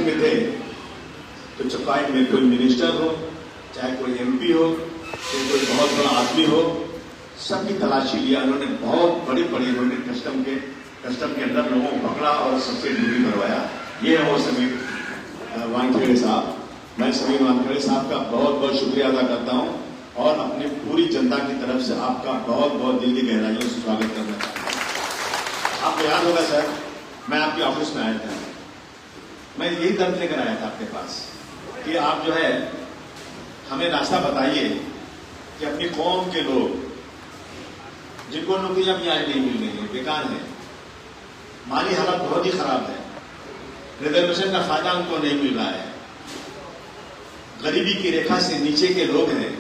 में थे तो चाहे में कोई मिनिस्टर हो, चाहे कोई एमपी हो, चाहे कोई बहुत बड़ा आदमी हो, सबकी तलाशी लिया उन्होंने। बहुत बड़ी बड़ी उन्होंने कस्टम के अंदर लोगों को पकड़ा और सबसे ड्यूटी करवाया। ये है वो समीर वानखेड़े साहब। मैं समीर वानखेड़े साहब का बहुत बहुत शुक्रिया अदा करता हूँ और अपनी पूरी जनता की तरफ से आपका बहुत बहुत दिल की गहराइयों से स्वागत करना चाहता हूँ। आपको याद होगा सर, मैं आपके ऑफिस में आया था, मैं यही दर्द लेकर आया था आपके पास कि आप जो है हमें रास्ता बताइए कि अपनी कौम के लोग जिनको नौकरियां भी आज नहीं मिल रही है, बेकार है, माली हालत बहुत ही खराब है, रिजर्वेशन का फायदा उनको नहीं मिल रहा है, गरीबी की रेखा से नीचे के लोग हैं,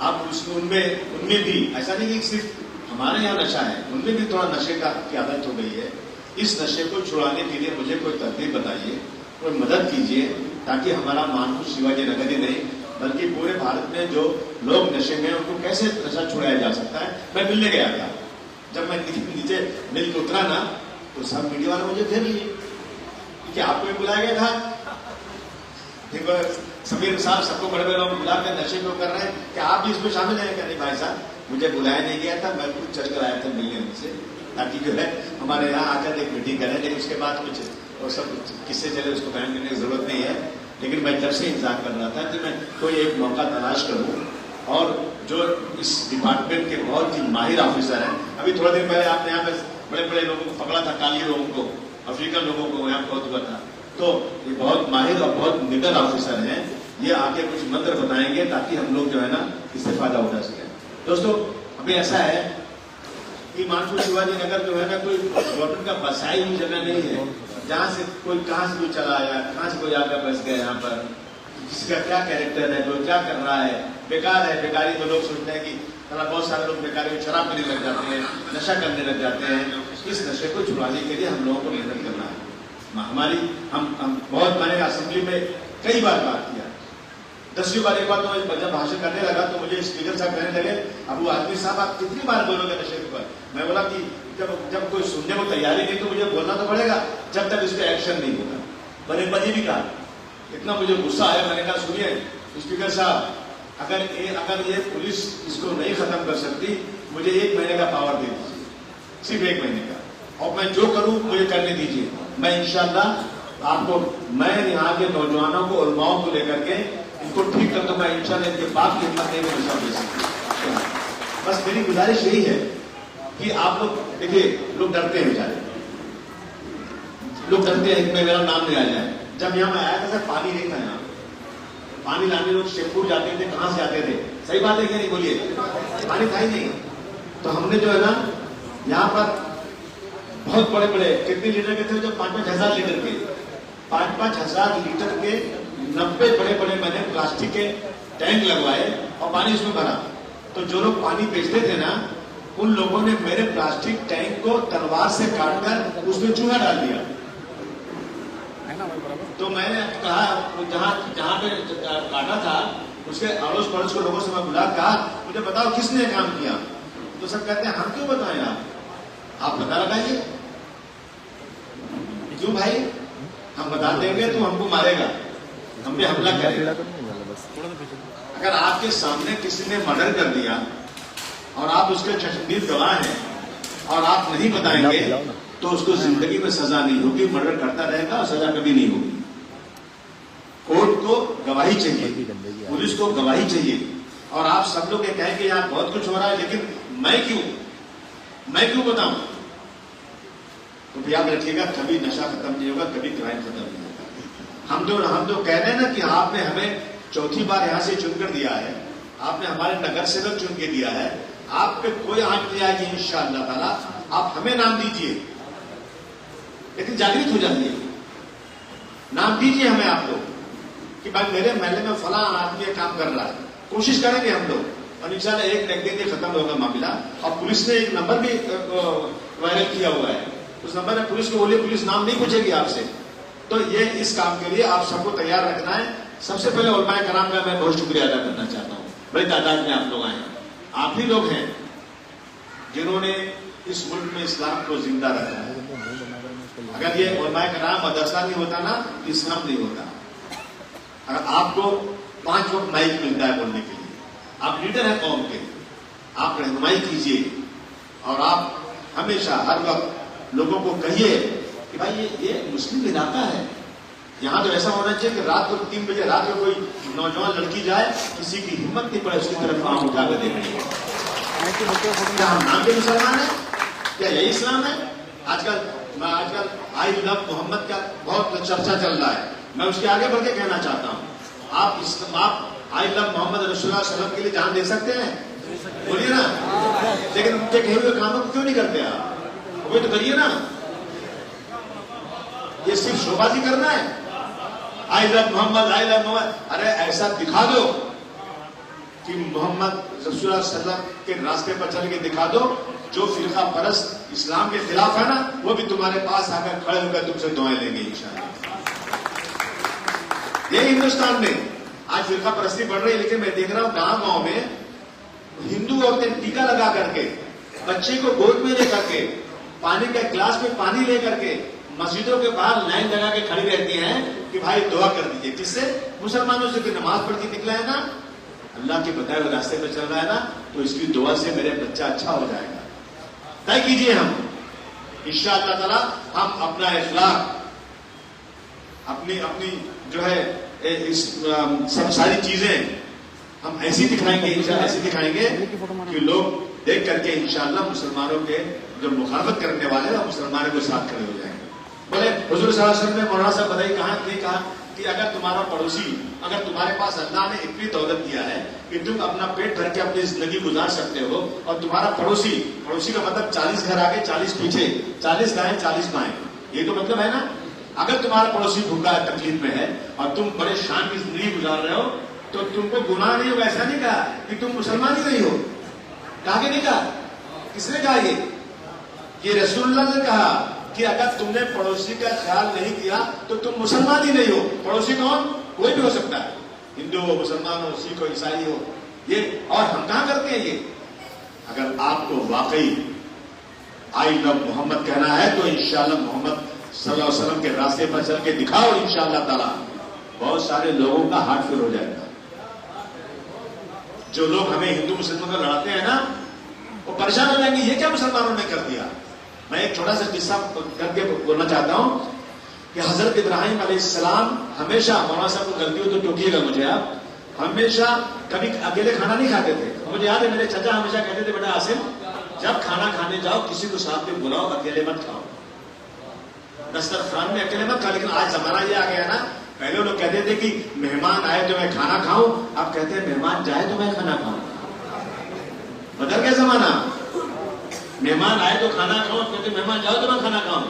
आप उनमें भी ऐसा नहीं कि सिर्फ हमारे यहाँ नशा है, उनमें भी थोड़ा नशे की आदत हो गई है। इस नशे को छुड़ाने के लिए मुझे कोई तरकीब बताइए, कोई मदद कीजिए, ताकि हमारा मानपुर शिवाजी नगर ही नहीं बल्कि पूरे भारत में जो लोग नशे में उनको कैसे नशा छुड़ाया जा सकता है। मैं मिलने गया था, जब मैं नीचे मिल के उतरा ना तो सब मीडिया वाले मुझे घेर लिए कि आपको भी बुलाया गया था, देखो समीर साहब सबको बड़े बड़े लोग बुलाकर नशे को कर रहे हैं, क्या आप भी इसमें शामिल हैं? क्या नहीं भाई साहब, मुझे बुलाया नहीं गया था, मैं खुद चल कर आया था मिलने उनसे, ताकि जो है हमारे यहाँ आकर एक मीटिंग करें। लेकिन उसके बाद कुछ और सब किससे चले उसको बयान करने की जरूरत नहीं है। लेकिन मैं जब से इंतजार कर रहा था कि मैं कोई एक मौका तलाश करूं और जो इस डिपार्टमेंट के बहुत ही माहिर ऑफिसर हैं, अभी थोड़ा दिन पहले आपने यहाँ पे बड़े बड़े लोगों को पकड़ा था, काली लोगों को, अफ्रीकन लोगों को यहाँ बहुत हुआ था, तो ये बहुत माहिर और बहुत निडर ऑफिसर हैं, ये आके कुछ मंत्र बताएंगे ताकि हम लोग जो है ना इससे फायदा उठा सके। दोस्तों अभी ऐसा है कि मानपुर शिवाजी नगर जो है ना कोई गवर्नमेंट का बसाई हुई जगह नहीं है, जहाँ से कोई कहाँ से कोई चला आया, कहाँ से कोई आकर बस गया, यहाँ पर किसका क्या कैरेक्टर है, कोई क्या कर रहा है, बेकार है। बेकारी तो लोग सोचते हैं कि बहुत सारे लोग बेकारी में शराब पीने लग जाते हैं, नशा करने लग जाते हैं। इस नशे को छुड़ाने के लिए हम लोगों को मेहनत करना है। हमारी हम बहुत मैंने असेंबली में कई बार बात किया, 10वीं बार एक बार तो जब भाषण करने लगा तो मुझे स्पीकर साहब कहने लगे, अब वो आदमी साहब आप कितनी बार बोलोगे नशे के ऊपर? मैं बोला कि जब कोई सुनने को तैयारी नहीं तो मुझे बोलना तो पड़ेगा, जब तक इस पर एक्शन नहीं होगा। मैंने बजी भी कहा, इतना मुझे गुस्सा आया, मैंने कहा सुनिए स्पीकर साहब, अगर ये पुलिस इसको नहीं खत्म कर सकती, मुझे 1 महीने का पावर दे दीजिए, सिर्फ 1 महीने का, और मैं जो करूं मुझे करने दीजिए। मैं इंशाल्लाह आपको, मैं यहाँ के नौजवानों को, उलमाओं को लेकर के इनको ठीक कर दूंगा इंशाल्लाह। इनके बाप की हिम्मत नहीं नशा दे सकती। बस मेरी गुजारिश यही है कि आप लोग देखिए, लोग डरते हैं बेचारे, लोग डरते हैं कि मेरा नाम नहीं आ जाए। जब यहाँ मैं आया था सर, पानी नहीं था यहाँ, पानी लाने लोग शेखपुर जाते थे, कहां से आते थे? सही बात है क्या नहीं? बोलिए, पानी था ही नहीं। तो हमने जो है ना यहाँ पर बहुत बड़े बड़े, कितने लीटर के थे? जो 5-5 हजार लीटर के, 5-5 हजार लीटर के 90 बड़े बड़े मैंने प्लास्टिक के टैंक लगवाए और पानी उसमें भरा। तो जो लोग पानी बेचते थे ना, उन लोगों ने मेरे प्लास्टिक टैंक को तलवार से काटकर उसमें चूहा डाल दिया। तो मैंने कहा, जहां पे काटा था उसके अड़ोस पड़ोस के लोगों से मैं बुला, कहा मुझे बताओ किसने काम किया? तो सब कहते हैं हम क्यों बताएं, आप पता लगाइए। क्यों भाई? हम बता देंगे तो हमको मारेगा, हम पे हमला करेगा। अगर आपके सामने किसी ने मर्डर कर दिया और आप उसके चश्मदीद गवाह हैं और आप नहीं बताएंगे तो उसको जिंदगी में सजा नहीं होगी, मर्डर करता रहेगा और सजा कभी नहीं होगी। कोर्ट को गवाही चाहिए, पुलिस को गवाही चाहिए। और आप सब लोग ये कहें कि यहाँ बहुत कुछ हो रहा है, लेकिन मैं क्यों बताऊं? तो याद रखिएगा, कभी नशा खत्म नहीं होगा, कभी क्राइम खत्म नहीं होगा। हम तो कह रहे हैं ना कि आपने हमें 4थी बार यहां से चुनकर दिया है, आपने हमारे नगर सेवक चुन के दिया है, आप पे कोई आंच नहीं आएगी इंशाअल्लाह ताला। आप हमें नाम दीजिए, लेकिन जागृत हो जाइए, नाम दीजिए हमें आप लोग कि भाई मेरे महल्ले में फला आदमी काम कर रहा है। कोशिश करेंगे हम लोग और इंशाल्लाह एक दिन में खत्म होगा मामला। और पुलिस ने एक नंबर भी वायरल किया हुआ है, उस नंबर में पुलिस को बोलिए, पुलिस नाम नहीं पूछेगी आपसे। तो ये इस काम के लिए आप सबको तैयार रखना है। सबसे पहले उलमाए कराम का मैं बहुत शुक्रिया अदा करना चाहता हूँ, बड़ी तादाद में आप लोग आए, आप ही लोग हैं जिन्होंने इस मुल्क में इस्लाम को जिंदा रखा है। अगर ये उलमाए कराम मदरसा नहीं होता ना तो इस्लाम नहीं होता। अगर आपको 5 वक्त माइक मिलता है बोलने के लिए, आप लीडर हैं कौम के, आप रहनुमाई कीजिए और आप हमेशा हर वक्त लोगों को कहिए कि भाई ये मुस्लिम इलाका है, यहाँ तो ऐसा होना चाहिए कि रात को 3 बजे रात को कोई नौजवान लड़की जाए, किसी की हिम्मत नहीं पड़े उसकी तरफ आम उठाकर देखने। क्या हम नाम के मुसलमान है? क्या यही इस्लाम है? आजकल आई लव मोहम्मद का बहुत चर्चा चल रहा है, मैं उसके आगे बढ़ के कहना चाहता हूँ, आप आई लव मोहम्मद रसूलुल्लाह सल्लल्लाहु अलैहि वसल्लम के लिए जान दे सकते हैं? बोलिए ना। लेकिन उनके कहे हुए कामों को क्यों नहीं करते आप? वो तो करिए ना। ये सिर्फ शोबाजी करना है, I love Mohammad, I love Mohammad. अरे ऐसा दिखा दो कि मोहम्मद रसूलुल्लाह सल्लल्लाहु अलैहि वसल्लम के रास्ते पर चल के दिखा दो, जो फिरका परस्त इस्लाम के खिलाफ है ना, वो भी तुम्हारे पास आकर खड़े होकर तुमसे दुआएं लेंगे इंशाअल्लाह। ये हिंदुस्तान में आज फिरका परस्ती बढ़ रही है, लेकिन मैं देख रहा हूं गांव में हिंदू औरतें टीका लगा करके, बच्चे को गोद में लेकर के, पानी के गिलास में पानी लेकर के मस्जिदों के बाहर लाइन लगा के खड़ी रहती हैं कि भाई दुआ कर दीजिए। किससे? मुसलमानों से। नमाज पढ़ के निकला है ना, अल्लाह के बताए हुए रास्ते पर चल रहा है ना, तो इसकी दुआ से मेरे बच्चा अच्छा हो जाएगा। तय कीजिए हम इंशाअल्लाह ताला, हम अपना इखलाक, अपनी जो है इस सब सारी चीजें हम ऐसी दिखाएंगे, ऐसी दिखाएंगे कि लोग देख करके इंशाअल्लाह मुसलमानों के जो मुखालफत करने वाले हैं मुसलमानों के साथ खड़े हो जाएंगे। बोले हुजूर सल्लल्लाहु अलैहि वसल्लम ने मौलाना साहब बताइए कहा कि अगर तुम्हारा पड़ोसी, अगर तुम्हारे पास अल्लाह ने इतनी दौलत दिया है कि तुम अपना पेट भर के अपनी जिंदगी गुजार सकते हो, और तुम्हारा पड़ोसी का मतलब 40 घर आगे 40 पीछे, 40 दाएं 40 बाएं, ये तो मतलब है ना। अगर तुम्हारा पड़ोसी भूखा है, तकलीफ में है, और तुम बड़े शान की जिंदगी गुजार रहे हो, तो तुमको गुनाह नहीं होगा। ऐसा नहीं कहा कि तुम मुसलमान ही नहीं हो, कहा कि नहीं कहा? किसने कहा? ये रसूलुल्लाह ने कहा कि अगर तुमने पड़ोसी का ख्याल नहीं किया तो तुम मुसलमान ही नहीं हो। पड़ोसी कौन? कोई भी हो सकता है, हिंदू हो, मुसलमान हो, सिख हो, ईसाई हो, ये। और हम कहां करते हैं ये? अगर आपको वाकई आई लव मोहम्मद कहना है तो इंशाअल्लाह मोहम्मद सल्लल्लाहु अलैहि वसल्लम के रास्ते पर चल के दिखाओ, इंशाअल्लाह ताला बहुत सारे लोगों का हार्ट फेल हो जाएगा। जो लोग हमें हिंदू मुसलमान को लड़ाते हैं ना, वो परेशान हो जाएंगे, ये क्या मुसलमानों ने कर दिया। मैं एक छोटा सा किस्सा करके बोलना चाहता हूं कि हजरत इब्राहिम अलैहिस्सलाम हमेशा, मौलाना साहब को गलती हो तो टोकिएगा मुझे आप, हमेशा कभी अकेले खाना नहीं खाते थे। मुझे याद है मेरे चाचा हमेशा कहते थे, बेटा आसिम जब खाना खाने जाओ किसी को साथ में बुलाओ, अकेले मत खाओ, दस्तरखान में अकेले मत खाओ। लेकिन आज जमाना ये आ गया ना, पहले लोग कहते थे कि मेहमान आए तो मैं खाना खाऊं, अब कहते हैं मेहमान जाए तो मैं खाना खाऊं। बदल गया जमाना, मेहमान आए तो खाना खाओ, कहते मेहमान जाओ तो मैं खाना खाऊं।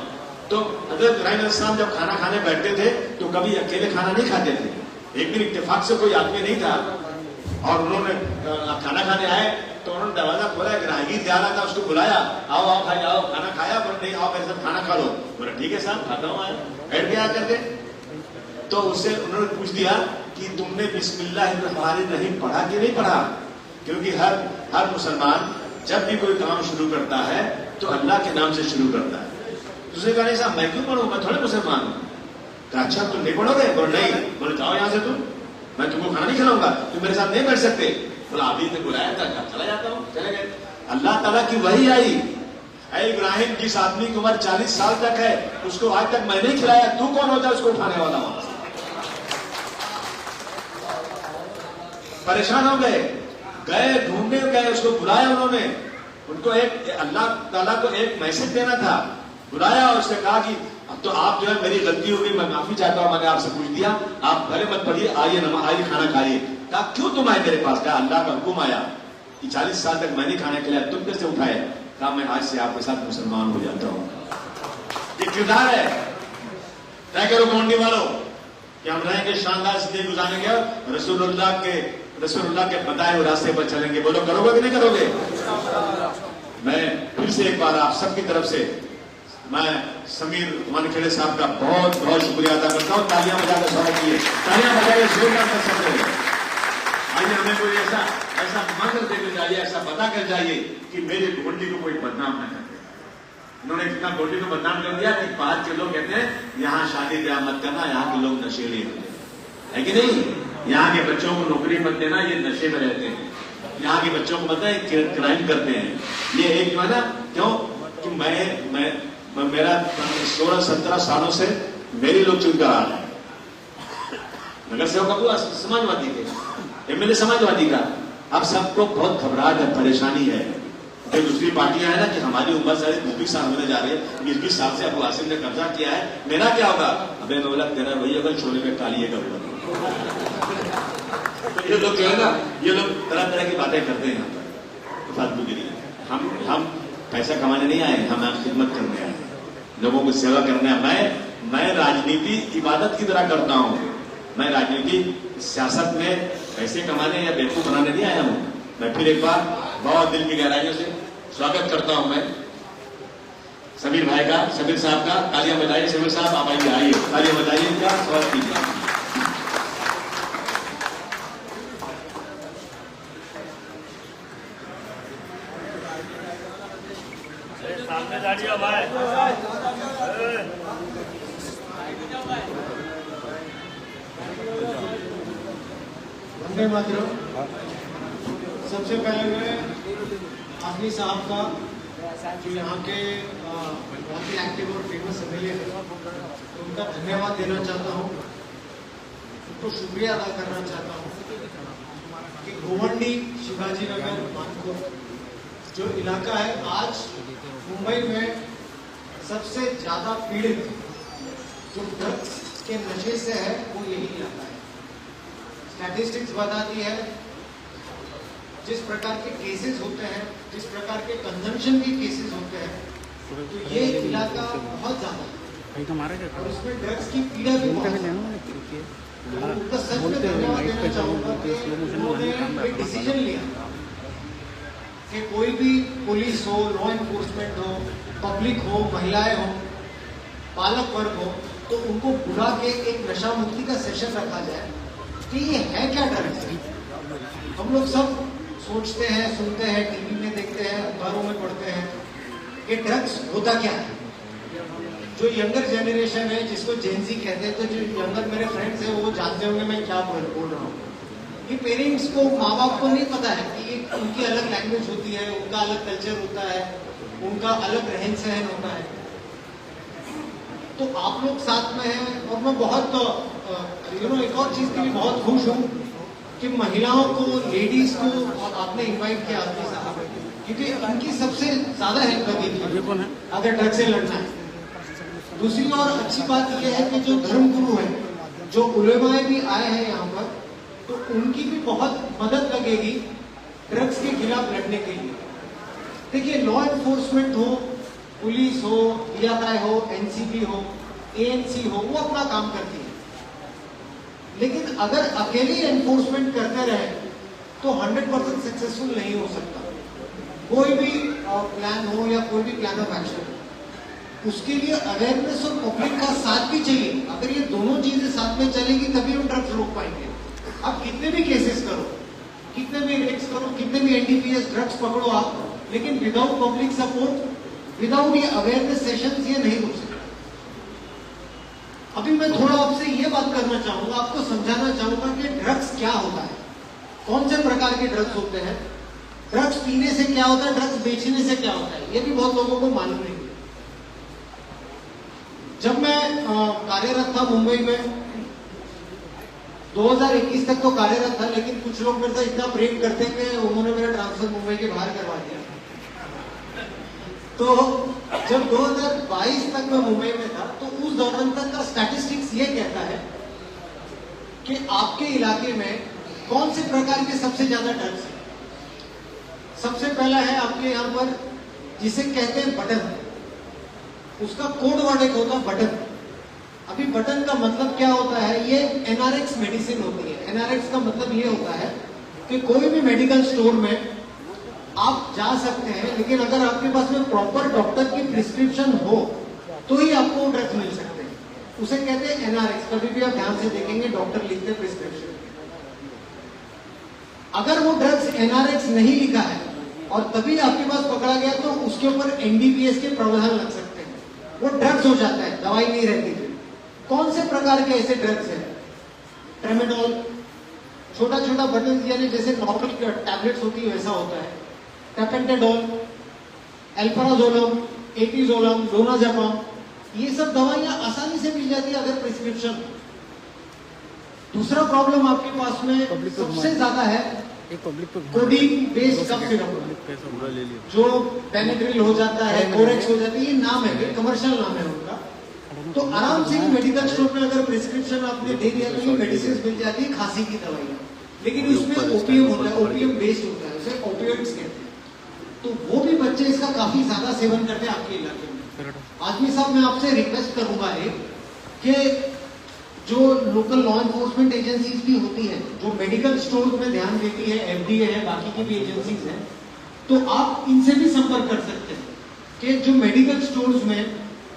तो हजरत इब्राहिम अलैहिस्सलाम जब खाना खाने बैठते थे तो कभी अकेले खाना नहीं खाते थे। एक दिन इत्तेफाक से कोई आदमी नहीं था और उन्होंने खाना खाने आए तो उन्होंने दरवाजा खोला, एक राहगीर जा रहा था, उसको बुलाया, आओ आओ भाई आओ खाना खाया, बोले नहीं आओ मेरे साथ खाना खा लो। बोले ठीक है साहब खाता हूँ, आया बैठ गया करके। तो उससे उन्होंने पूछ दिया कि तुमने बिस्मिल्लाहिर्रहमानिर्रहीम पढ़ा कि नहीं पढ़ा? क्योंकि हर मुसलमान जब भी कोई काम शुरू करता है तो अल्लाह के नाम से शुरू करता है। दूसरे कहा नहीं साहब मैं क्यों पढ़ूं, मैं थोड़े मुसलमान हूं। कहा अच्छा तुम नहीं पढ़ोगे? बोले नहीं। बोले जाओ यहां से, तुम मैं तुमको खाना नहीं खिलाऊंगा, तुम मेरे साथ नहीं बैठ सकते। बोला अभी ने बुलाया था, चला जाता हूं, चले गए। अल्लाह ताला की वही आई, ऐ इब्राहिम जिस आदमी की उम्र 40 साल तक है उसको आज तक मैं नहीं खिलाया, तू कौन होता है उसको उठाने वाला? वहां परेशान हो गए, ढूंढने गए, उसको बुलाया उन्होंने, उनको एक अल्लाह ताला को एक मैसेज देना था, बुलाया और उसने कहा कि अब तो आप जो है मेरी गलती होगी, मैं माफी चाहता हूं, मैंने आपसे पूछ दिया, आप भले मत पढ़िए, आइए आइए खाना खाइए। कहा क्यों तुम आए मेरे पास? कहा अल्लाह का हुक्म आया कि 40 साल तक मैंने खाने के लिए, तुम कैसे उठाए? कहा मैं आज से आपके साथ मुसलमान हो जाता हूं। ये किरदार है, तय करो गोंडी वालों कि हम रहेंगे शानदार जिंदगी गुजारेंगे, रसूलुल्लाह के बताए हुए रास्ते पर चलेंगे। बोलो करोगे कि नहीं करोगे? मैं फिर से एक बार आप सबकी तरफ से मैं समीर मानखेड़े साहब का बहुत बहुत शुक्रिया अदा करता हूँ। तालियां बजाकर स्वागत किए, तालियां बजाकर जोरदार कर सकते हैं। आइए हमें कोई ऐसा मंत्र देकर जाइए, ऐसा बता कर जाइए कि मेरे ढूंढने को कोई बदनाम न करे। इन्होंने कितना गोल्डी को बदनाम कर दिया कि 5 के लोग कहते हैं यहाँ शादी ब्याह मत करना, यहाँ के लोग नशेड़ी होते हैं, है कि नहीं? यहाँ के बच्चों को नौकरी मत देना, ये नशे में रहते हैं। यहाँ के बच्चों को पता है क्राइम करते हैं। ये एक जो है ना, क्यों कि मेरा 16-17 सालों से मेरे लोग चुनकर आ रहे हैं। नगर सेवक हुआ समाजवादी के, एमएलए समाजवादी का। अब सबको बहुत घबराहट है, परेशानी है। जो दूसरी पार्टियां है ना कि हमारी उम्र सारी 20 साल होने जा रही है, 20 साल से अबू आसिम ने कब्जा किया है, मेरा क्या होगा? अबे मैं बोला तेरा वही होगा, छोले में काली है कब। तो ये लोग जो है ना, ये लोग तरह तरह की बातें करते हैं यहाँ पर फालतूगिरी। हम पैसा कमाने नहीं आए, हम खिदमत करने आए, लोगों की सेवा करने आए। मैं राजनीति इबादत की तरह करता हूं। मैं राजनीति सियासत में पैसे कमाने या बेवकूफ बनाने नहीं आया हूं। मैं फिर एक बार बहुत दिल की गहराइयों से स्वागत करता हूं मैं समीर भाई का, समीर साहब का। तालियां बजाइए समीर साहब, आप आइए, तालियां बजाइए, इनका स्वागत कीजिए। वंदे मातरम। सबसे पहले मैं आफनी साहब का, जो यहाँ के बहुत ही एक्टिव और फेमस एमएलए हैं, उनका धन्यवाद देना चाहता हूँ, उनको शुक्रिया अदा करना चाहता हूँ कि गोवंडी शिवाजी नगर मानपुर जो इलाका है, आज मुंबई में सबसे ज्यादा पीड़ित जो ड्रग्स के नशे से है वो यही इलाका है। स्टैटिस्टिक्स बताती है जिस प्रकार के केसेस होते हैं, जिस प्रकार के कंजम्पशन के केसेस होते हैं, तो ये इलाका बहुत ज्यादा है और उसमें ड्रग्स की पीड़ा भी बहुत है। उनका सच में धन्यवाद देना चाहूंगा कि उन्होंने एक डिसीजन लिया कि कोई भी पुलिस हो, लॉ एनफोर्समेंट हो, पब्लिक हो, महिलाएं हो, पालक वर्ग हो, तो उनको बुला के एक नशा मुक्ति का सेशन रखा जाए कि ये है क्या ड्रग्स। हम लोग सब सोचते हैं, सुनते हैं, टीवी में देखते हैं, अखबारों में पढ़ते हैं कि ड्रग्स होता क्या है। जो यंगर जनरेशन है, जिसको जेनजी कहते हैं, तो जो यंगर मेरे फ्रेंड्स हैं वो जानते होंगे मैं क्या बोल रहा हूँ। ये पेरेंट्स को, माँ बाप को नहीं पता है कि ये उनकी अलग लैंग्वेज होती है, उनका अलग कल्चर होता है, उनका अलग रहन सहन होता है। तो आप लोग साथ में हैं और मैं बहुत एक और चीज के लिए बहुत खुश हूँ कि महिलाओं को, लेडीज को आपने इनवाइट किया आदमी साहब, क्योंकि उनकी सबसे ज्यादा हेल्प लगेगी अगर ड्रग्स से लड़ना है। दूसरी और अच्छी बात यह है कि जो धर्मगुरु है, जो उलेमाए भी आए हैं यहाँ पर, तो उनकी भी बहुत मदद लगेगी ड्रग्स के खिलाफ लड़ने के लिए। देखिए, लॉ एनफोर्समेंट हो, पुलिस हो, DRI हो, NCB हो, ANC हो, वो अपना काम करती है, लेकिन अगर अकेले एनफोर्समेंट करते रहे तो 100% सक्सेसफुल नहीं हो सकता। कोई भी प्लान हो या कोई भी प्लान ऑफ एक्शन, उसके लिए अवेयरनेस और पब्लिक का साथ भी चाहिए। अगर ये दोनों चीजें साथ में चलेगी तभी हम ड्रग्स रोक पाएंगे। आप कितने भी केसेस करो, कितने भी रेट्स करो, कितने भी NDPS ड्रग्स पकड़ो आप, लेकिन विदाउट पब्लिक सपोर्ट, विदाउट ये अवेयरनेस सेशंस, ये नहीं रुक सकते। अभी मैं थोड़ा आपसे ये बात करना चाहूंगा, आपको समझाना चाहूंगा कि ड्रग्स क्या होता है, कौन से प्रकार के ड्रग्स होते हैं, ड्रग्स पीने से क्या होता है, ड्रग्स बेचने से क्या होता है, ये भी बहुत लोगों को मालूम नहीं है। जब मैं कार्यरत था मुंबई में, 2021 तक तो कार्यरत था, लेकिन कुछ लोग मेरे से इतना प्रेम करते हैं कि उन्होंने मेरा ट्रांसफर मुंबई के बाहर करवा दिया। तो जब 2022 तक मैं मुंबई में था, तो उस दौरान तक का स्टैटिस्टिक्स ये कहता है कि आपके इलाके में कौन से प्रकार के सबसे ज्यादा ड्रग्स हैं। सबसे पहला है आपके यहाँ पर जिसे कहते हैं बटन, उसका कोड वर्ड एक होता है बटन। अभी बटन का मतलब क्या होता है, ये NRX मेडिसिन होती है। NRX का मतलब ये होता है कि कोई भी मेडिकल स्टोर में आप जा सकते हैं, लेकिन अगर आपके पास में प्रॉपर डॉक्टर की प्रिस्क्रिप्शन हो तो ही आपको ड्रग्स मिल सकते हैं। उसे कहते हैं NRX। कभी भी आप ध्यान से देखेंगे डॉक्टर लिखते हैं प्रिस्क्रिप्शन। अगर वो ड्रग्स NRX नहीं लिखा है और तभी आपके पास पकड़ा गया तो उसके ऊपर एनडीपीएस के प्रावधान लग सकते हैं, वो ड्रग्स हो जाता है, दवाई नहीं रहती थी। कौन से प्रकार के ऐसे ड्रग्स हैं? ट्रेमेडोल, छोटा छोटा बटन यानी जैसे नॉर्मल टैबलेट्स होती है वैसा होता है, टेपेंटेडोल, एल्पराजोलम, एपिजोलम, लोनाज़ेपाम, ये सब दवाइयां आसानी से मिल जाती है अगर प्रिस्क्रिप्शन। दूसरा प्रॉब्लम आपके पास में सबसे ज्यादा है कोडीन बेस्ड कफ सिरप, जो बेनेड्रिल हो जाता है, कोरेक्स हो जाती है, ये नाम है, कमर्शियल नाम है उनका। तो आराम से मेडिकल स्टोर में अगर प्रिस्क्रिप्शन आपने दे दिया तो ये मेडिसिन मिल जाती है खांसी की दवाइयां, लेकिन उसमें ओपियम होता है, ओपियम बेस्ड होता है, उसे ओपियोइड्स कहते हैं। तो वो भी बच्चे इसका काफी ज्यादा सेवन करते हैं आपके इलाके में। आजमी साहब, मैं आपसे रिक्वेस्ट करूंगा कि जो लोकल लॉ एनफोर्समेंट एजेंसीज भी होती है, जो मेडिकल स्टोर में ध्यान देती है, एफडीए है, बाकी की भी एजेंसीज हैं, तो आप इनसे भी संपर्क कर सकते हैं कि जो मेडिकल स्टोर्स में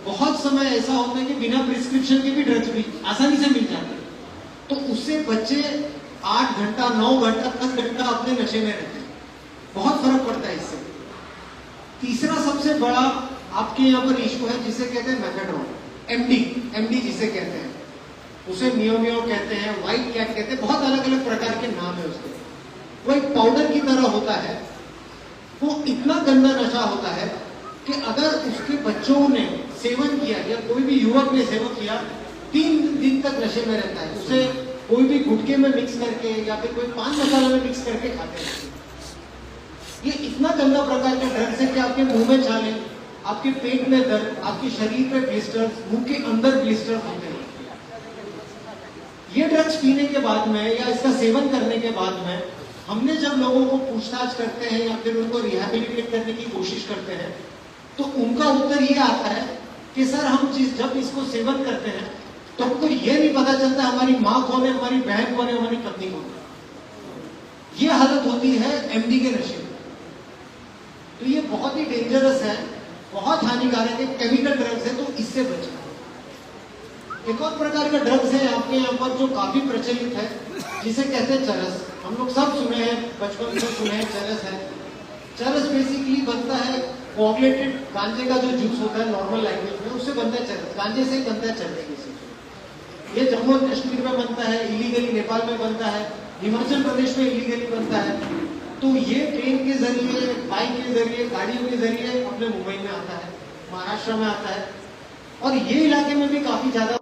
बहुत समय ऐसा होता है कि बिना प्रिस्क्रिप्शन के भी ड्रग्स भी आसानी से मिल जाते हैं, तो उससे बच्चे 8 घंटा, 9 घंटा, 10 घंटा अपने नशे में रहते हैं, बहुत फर्क पड़ता है इससे। तीसरा सबसे बड़ा आपके यहाँ पर इशू है जिसे कहते हैं मेथाडोन, एमडी जिसे कहते हैं, उसे मियो मियो कहते हैं, व्हाइट कैट कहते हैं, बहुत अलग अलग प्रकार के नाम है उसके। वो एक पाउडर की तरह होता है, वो इतना गंदा नशा होता है कि अगर उसके बच्चों ने सेवन किया या कोई भी युवक ने सेवन किया, 3 दिन तक नशे में रहता है। उसे कोई भी गुटके में मिक्स करके या फिर कोई पान मसाला में मिक्स करके खाते हैं। ये इतना गंदा प्रकार का ड्रग्स है कि आपके मुंह में छाले, आपके पेट में दर्द, आपके शरीर पे ब्लिस्टर्स, मुंह के अंदर ब्लिस्टर्स होते हैं। ये ड्रग्स पीने के बाद में या इसका सेवन करने के बाद में हमने जब लोगों को पूछताछ करते हैं या फिर उनको रिहैबिलिटेट करने की कोशिश करते हैं, तो उनका उत्तर ये आता है कि सर हम जब इसको सेवन करते हैं तो हमको ये नहीं पता चलता हमारी माँ कौन है, हमारी बहन कौन है, हमारी पत्नी कौन है। ये हालत होती है एमडी के नशे में। तो ये बहुत ही डेंजरस है, बहुत हानिकारक है, केमिकल ड्रग्स है, तो इससे बचना। एक और प्रकार का ड्रग्स है आपके यहाँ पर जो काफी प्रचलित है, जिसे कहते हैं चरस। हम लोग सब सुने हैं, बचपन से सुने हैं, चरस है। चरस बेसिकली बनता है कोऑगुलेटेड गांजे का जो जूस होता है नॉर्मल लैंग्वेज में, उससे बनता है चरस। गांजे से ही बनता है चरस बेसिकली। ये जम्मू और कश्मीर में बनता है, इलीगली नेपाल में बनता है, हिमाचल प्रदेश में इलीगली बनता है। तो ये ट्रेन के जरिए, बाइक के जरिए, गाड़ियों के जरिए अपने मुंबई में आता है, महाराष्ट्र में आता है, और ये इलाके में भी काफी ज्यादा